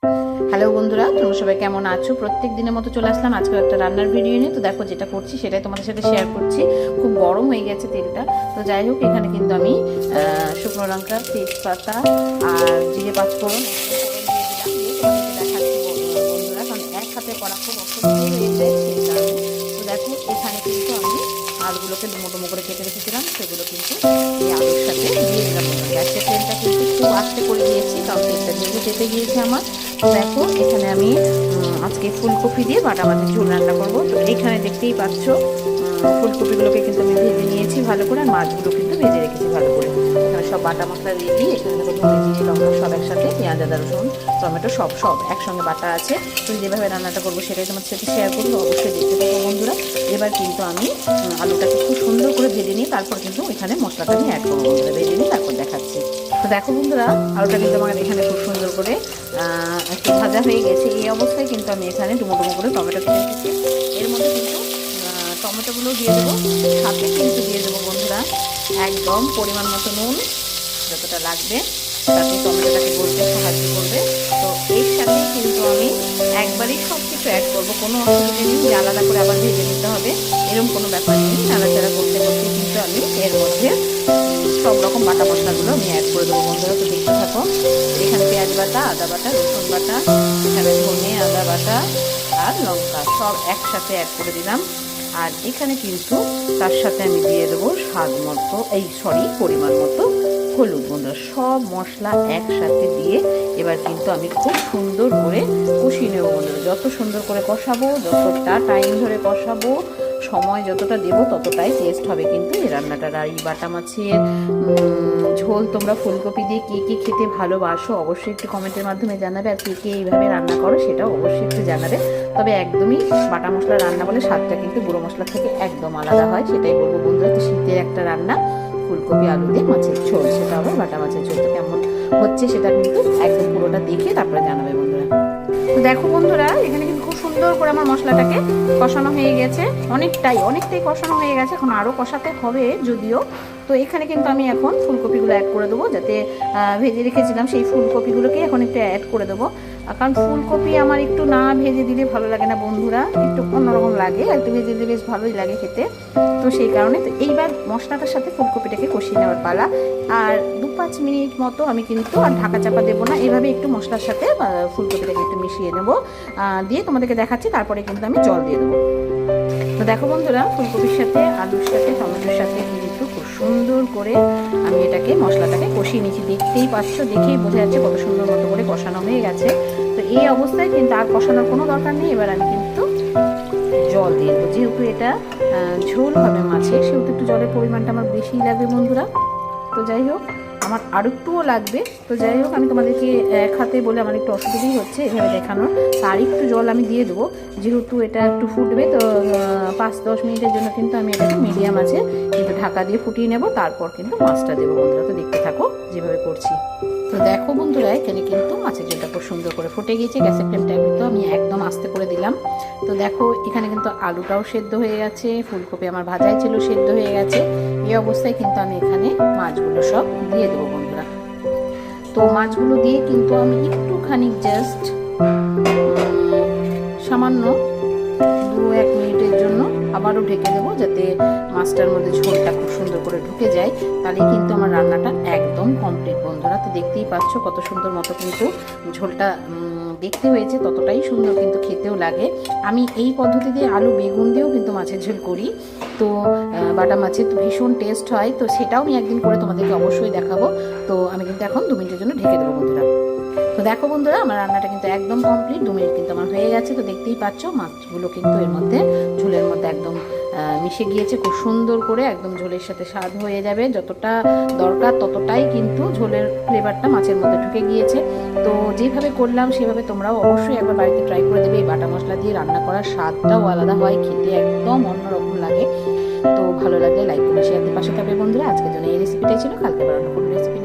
Hello বন্ধুরা, তোমরা সবাই কেমন আছো? প্রত্যেক দিনের মতো চলে আসলাম আজকে একটা রান্নার ভিডিও নিয়ে। তো দেখো যেটা করছি সেটাই তোমাদের সাথে শেয়ার করছি। খুব গরম হয়ে গেছে তেলটা। তো যাই হোক, এখানে কিন্তু আমি শুকনো লঙ্কা, তেজপাতা আর জিরে পাঁচফোড়ন দিয়ে দেখাচ্ছি বন্ধুরা, কারণ এক হাতে করা খুব অসুবিধা হয়ে যায় সেই কারণে। তো দেখো এখানে কিন্তু আমি আলুগুলোকে ডুমো ডুমো করে কেটে রেখেছিলাম, সেগুলো কিন্তু এই আলুর সাথে দিয়ে দিলাম। গ্যাসের ফ্লেমটা কিন্তু খুব আস্তে করে দিয়েছি, কারণ তেলটা যেহেতু চেপে গিয়েছে আমার। দেখো এখানে আমি আজকে ফুলকপি দিয়ে বাটা মাছের ঝোল রান্না করবো। তো এইখানে দেখতেই পাচ্ছ ফুলকপিগুলোকে কিন্তু আমি ভেজে নিয়েছি ভালো করে, আর মাছগুলো কিন্তু ভেজে রেখেছি ভালো করে। এখানে সব বাটা মশলা রেডি। এখানে দেখো ধনে জিরে লঙ্কা সব একসাথে, পেঁয়াজ আদা রসুন টমেটো সব একসঙ্গে বাটা আছে। তো যেভাবে রান্নাটা করবো সেটাই তোমার সাথে শেয়ার করবো, অবশ্যই দেখতে থাকো বন্ধুরা। এবার কিন্তু আমি আলুটাকে খুব সুন্দর করে ভেজে নিই, তারপর কিন্তু এখানে মশলাটা আমি অ্যাড করবো বন্ধুরা। ভেজে নিই তারপর দেখাচ্ছি। তো দেখো বন্ধুরা, আলুটা কিন্তু আমার এখানে খুব সুন্দর করে একটু ভাজা হয়ে গেছে। এই অবস্থায় কিন্তু আমি এখানে ডুমো ডুমো করে টমেটো কেটে রেখেছি। এর মধ্যে কিন্তু টমেটোগুলো দিয়ে দেবো, সাথে কিন্তু দিয়ে দেবো বন্ধুরা একদম পরিমাণ মতো নুন, যতটা লাগবে তাতে টমেটোটাকে গলতে সাহায্য করবে। তো এর সাথে কিন্তু আমি একবারই সব কিছু অ্যাড করবো, কোনো অসুবিধা নেই যে আলাদা করে আবার ভেজে নিতে হবে, এরকম কোনো ব্যাপার নেই। নাড়াচাড়া করতে করতে কিন্তু আমি এর মধ্যে সব রকম বাটা মশলাগুলো আমি অ্যাড করে দেবো বন্ধুরা। তো দেখতে থাকো, এখানে পেঁয়াজ বাটা, আদা বাটা, রসুন বাটা, এখানে ধনে আদা বাটা আর লঙ্কা সব একসাথে অ্যাড করে দিলাম। আর এখানে কিন্তু তার সাথে আমি দিয়ে দেবো স্বাদ মতো পরিমাণ মতো হলুদ বন্ধুরা। সব মশলা একসাথে দিয়ে এবার কিন্তু আমি খুব সুন্দর করে কষিয়ে নেবো বন্ধুরা। যত সুন্দর করে কষাবো, যতটা টাইম ধরে কষাবো, সময় যতটা দেবো ততটাই টেস্ট হবে কিন্তু এই রান্নাটার। আর এই বাটা মাছের ঝোল তোমরা ফুলকপি দিয়ে কে কে খেতে ভালোবাসো অবশ্যই একটু কমেন্টের মাধ্যমে জানাবে, আর কে কে এইভাবে রান্না করো সেটাও অবশ্যই একটু জানাবে। তবে একদমই বাটা মশলা রান্না বলে স্বাদটা কিন্তু গুঁড়ো মশলা থেকে একদম আলাদা হয়, সেটাই বলবো বন্ধুরা। তো শীতের একটা রান্না ফুলকপি আলু দিয়ে মাছের ঝোল, সেটা আবার বাটা মাছের ঝোলটা কেমন হচ্ছে সেটা কিন্তু একদম পুরোটা দেখে তারপরে জানাবে বন্ধুরা। তো দেখো বন্ধুরা, এখানে কিন্তু খুব সুন্দর করে আমার মশলাটাকে কষানো হয়ে গেছে, অনেকটাই কষানো হয়ে গেছে, এখন আরও কষাতে হবে যদিও। তো এখানে কিন্তু আমি এখন ফুলকপিগুলো অ্যাড করে দেবো, যাতে ভেজে রেখেছিলাম সেই ফুলকপিগুলোকে এখন একটু অ্যাড করে দেবো। কারণ ফুলকপি আমার একটু না ভেজে দিলে ভালো লাগে না বন্ধুরা, একটু অন্যরকম লাগে, একটু ভেজে দিলে বেশ ভালোই লাগে খেতে। তো সেই কারণে তো এইবার মশলাটার সাথে ফুলকপিটাকে কষিয়ে নেওয়ার পালা। আর 2-5 মিনিট মতো আমি কিন্তু আর ঢাকা চাপা দেবো না, এইভাবে একটু মশলার সাথে ফুলকপিটাকে একটু মিশিয়ে নেবো, দিয়ে তোমাদেরকে দেখাচ্ছি। তারপরে কিন্তু আমি জল দিয়ে দেবো। তো দেখো বন্ধুরা, ফুলকপির সাথে আলুর সাথে টমেটোর সাথে কিন্তু খুব সুন্দর করে আমি এটাকে মশলাটাকে কষিয়ে নিয়েছি। দেখতেই পাচ্ছ, দেখেই বোঝা যাচ্ছে কত সুন্দর মতো করে কষানো হয়ে গেছে। তো এই অবস্থায় কিন্তু আর কষানোর কোনো দরকার নেই। এবার আমি কিন্তু জল দিয়ে দেবো, যেহেতু এটা ঝোল হবে মাছের, সেহেতু একটু জলের পরিমাণটা আমার বেশিই লাগবে বন্ধুরা। তো যাই হোক, আমার আরও একটুও লাগবে। তো যাই হোক, আমি তোমাদেরকে এক হাতে বলে আমার একটু অসুবিধাই হচ্ছে এভাবে দেখানোর। আর একটু জল আমি দিয়ে দেবো, যেহেতু এটা একটু ফুটবে। তো 5-10 মিনিটের জন্য কিন্তু আমি এটাকে মিডিয়াম আছে কিন্তু ঢাকা দিয়ে ফুটিয়ে নেব, তারপর কিন্তু মাছটা দেবো বন্ধুরা। তো দেখতে থাকো যেভাবে করছি। তো দেখো বন্ধুরা, এখানে কিন্তু মাছের ঝোলটা খুব সুন্দর করে ফুটে গিয়েছে। গ্যাসের ফ্লেমটা কিন্তু আমি একদম আস্তে করে দিলাম। তো দেখো এখানে কিন্তু আলুটাও সেদ্ধ হয়ে গেছে, ফুলকপি আমার ভাজাই ছিল সেদ্ধ হয়ে গেছে। এই অবস্থায় কিন্তু আমি এখানে মাছগুলো সব দিয়ে দেবো বন্ধুরা। তো মাছগুলো দিয়ে কিন্তু আমি একটুখানি জাস্ট সামান্য 2-1 মিনিটের জন্য আবারও ঢেকে দেবো, যাতে মাছটার মধ্যে ঝোলটা খুব সুন্দর করে ঢুকে যায়। তাহলে কিন্তু আমার রান্নাটা একদম কমপ্লিট বন্ধুরা। তো দেখতেই পাচ্ছ কত সুন্দর মতো কিন্তু ঝোলটা দেখতে হয়েছে, ততটাই সুন্দর কিন্তু খেতেও লাগে। আমি এই পদ্ধতি দিয়ে আলু বেগুন দিয়েও কিন্তু মাছের ঝোল করি। তো বাটা মাছের তো ভীষণ টেস্ট হয়, তো সেটাও আমি একদিন করে তোমাদেরকে অবশ্যই দেখাবো। তো আমি কিন্তু এখন 2 মিনিটের জন্য ঢেকে দেবো বন্ধুরা। তো দেখো বন্ধুরা, আমার রান্নাটা কিন্তু একদম কমপ্লিট, 2 মিনিট কিন্তু আমার হয়ে গেছে। তো দেখতেই পাচ্ছ মাছগুলো কিন্তু এর মধ্যে ঝোলের মধ্যে একদম মিশে গিয়েছে খুব সুন্দর করে, একদম ঝোলের সাথে স্বাদ হয়ে যাবে। যতটা দরকার ততটাই কিন্তু ঝোলের ফ্লেভারটা মাছের মধ্যে ঢুকে গিয়েছে। তো যেভাবে করলাম সেভাবে তোমরাও অবশ্যই একবার বাড়িতে ট্রাই করে দেবে। এই বাটা মশলা দিয়ে রান্না করার স্বাদটাও আলাদা হয়, খেতে একদম অন্যরকম লাগে। তো ভালো লাগলে লাইক করে শেয়ার দিয়ে পাশে থাকবে বন্ধুরা। আজকের জন্য এই রেসিপিটাই ছিল, কালকে আবার অন্য কোনো রেসিপি